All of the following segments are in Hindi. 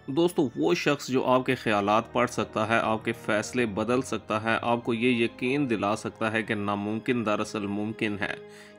दोस्तों, वो शख्स जो आपके ख़यालात पढ़ सकता है, आपके फ़ैसले बदल सकता है, आपको ये यकीन दिला सकता है कि नामुमकिन दरअसल मुमकिन है।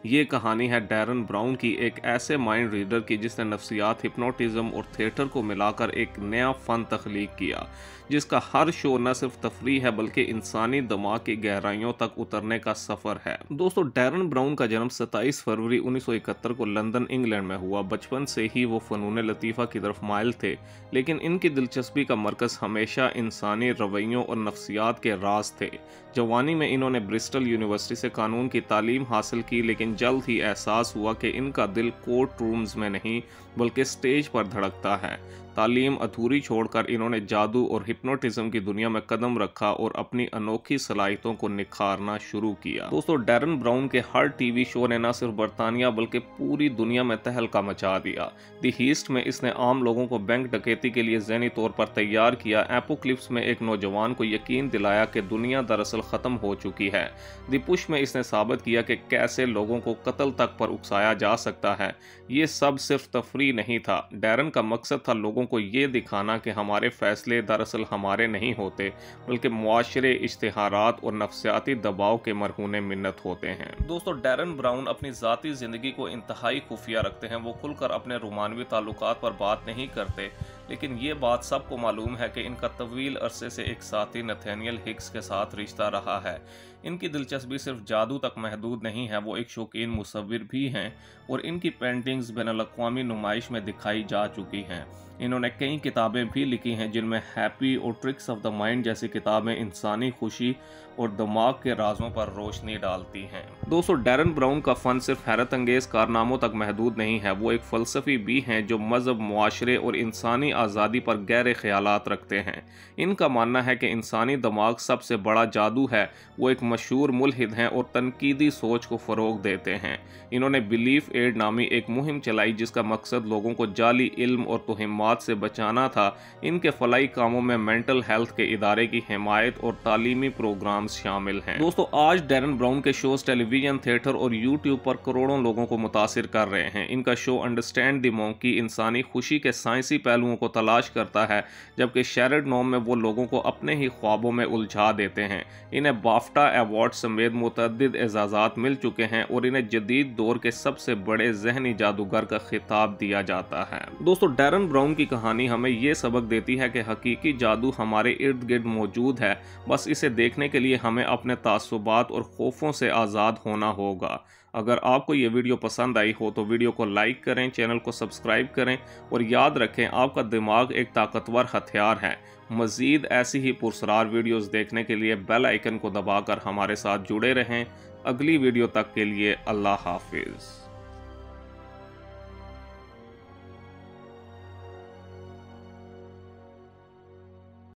ये कहानी है डैरन ब्राउन की, एक ऐसे माइंड रीडर की जिसने नफ्सियात, हिप्नोटिज़म और थिएटर को मिलाकर एक नया फ़न तख्लीक किया, जिसका हर शो न सिर्फ तफरीह है बल्कि इंसानी दिमाग की गहराइयों तक उतरने का सफ़र है। दोस्तों, डैरन ब्राउन का जन्म 27 फरवरी 1971 को लंदन, इंग्लैंड में हुआ। बचपन से ही वो फ़नून लतीफ़ा की तरफ माइल थे, लेकिन इनकी दिलचस्पी का मरकज़ हमेशा इंसानी रवैयों और नफ्सियात के राज थे। जवानी में इन्होंने ब्रिस्टल यूनिवर्सिटी से कानून की तालीम हासिल की, लेकिन जल्द ही एहसास हुआ कि इनका दिल कोर्ट रूम्स में नहीं बल्कि स्टेज पर धड़कता है। तालीम अधूरी छोड़कर इन्होंने जादू और हिप्नोटिज्म की दुनिया में कदम रखा और अपनी अनोखी सलाहियतों को निखारना शुरू किया। दोस्तों, डैरन ब्राउन के हर टीवी शो ने न सिर्फ बरतानिया बल्कि पूरी दुनिया में तहलका मचा दिया। द हीस्ट में इसने आम लोगों को बैंक डकैती के लिए ज़हनी तौर पर तैयार किया। एपोक्लिप्स में एक नौजवान को यकीन दिलाया कि दुनिया दरअसल ख़त्म हो चुकी है। द पुश में इसने साबित किया कि कैसे लोगों को कत्ल तक पर उकसाया जा सकता है। ये सब सिर्फ तफरी नहीं था। डैरन का मकसद था लोगों को ये दिखाना कि हमारे फैसले दरअसल हमारे नहीं होते बल्कि मुआशरे, इश्तिहारात और नफ्सियाती दबाव के मरहूने मिन्नत होते हैं। दोस्तों, डैरन ब्राउन अपनी ज़ाती ज़िंदगी को इंतहाई खुफिया रखते हैं। वो खुलकर अपने रोमानवी ताल्लुकात पर बात नहीं करते, लेकिन ये बात सबको मालूम है कि इनका तवील अरसे से एक साथी नथेनियल हिक्स के साथ रिश्ता रहा है। इनकी दिलचस्पी सिर्फ जादू तक महदूद नहीं है, वो एक शौकीन मुसव्विर भी हैं और इनकी पेंटिंग्स बैनुल-अक़वामी नुमाइश में दिखाई जा चुकी हैं। इन्होंने कई किताबें भी लिखी हैं, जिनमें हैप्पी और ट्रिक्स ऑफ द माइंड जैसी किताबें इंसानी खुशी और दिमाग के राजों पर रोशनी डालती हैं। दोस्तों, डैरन ब्राउन का फ़न सिर्फ हैरत अंगेज़ कारनामों तक महदूद नहीं है, वो एक फ़लसफ़ी भी हैं जो मज़हब, मुआशरे और इंसानी आज़ादी पर गहरे ख़यालात रखते हैं। इनका मानना है कि इंसानी दिमाग सबसे बड़ा जादू है। वो एक मशहूर मुल्हिद हैं और तनकीदी सोच को फ़रोग़ देते हैं। इन्होंने बिलीफ एड नामी एक मुहिम चलाई जिसका मकसद लोगों को जाली इल्म और तोहिमात से बचाना था। इनके फलाई कामों में मेंटल हेल्थ के इदारे की हिमायत और तालीमी प्रोग्राम्स शामिल हैं। दोस्तों, आज डैरन ब्राउन के शोज़ टेलीविज़न, थिएटर और यूट्यूब पर करोड़ों लोगों को मुतासिर कर रहे हैं। इनका शो अंडरस्टैंड द मंकी इंसानी खुशी के साइंसी पहलुओं को तलाश करता है, जबकि शेरड नॉम में वो लोगों को अपने ही ख्वाबों में उलझा देते हैं। इन्हें बाफ्टा अवार्ड समेत मुतअद्दिद एजाज़ात मिल चुके हैं और इन्हें जदीद दौर के सबसे बड़े ज़हनी जादूगर का खिताब दिया जाता है। दोस्तों, डैरन ब्राउन की कहानी हमें ये सबक देती है कि हकीकी जादू हमारे इर्द गिर्द मौजूद है, बस इसे देखने के लिए हमें अपने तासुबात और खौफों से आज़ाद होना होगा। अगर आपको ये वीडियो पसंद आई हो तो वीडियो को लाइक करें, चैनल को सब्सक्राइब करें और याद रखें, आपका दिमाग एक ताकतवर हथियार है। मज़ीद ऐसी ही पुरस्कार वीडियोस देखने के लिए बेल आइकन को दबाकर हमारे साथ जुड़े रहें। अगली वीडियो तक के लिए अल्लाह हाफिज़।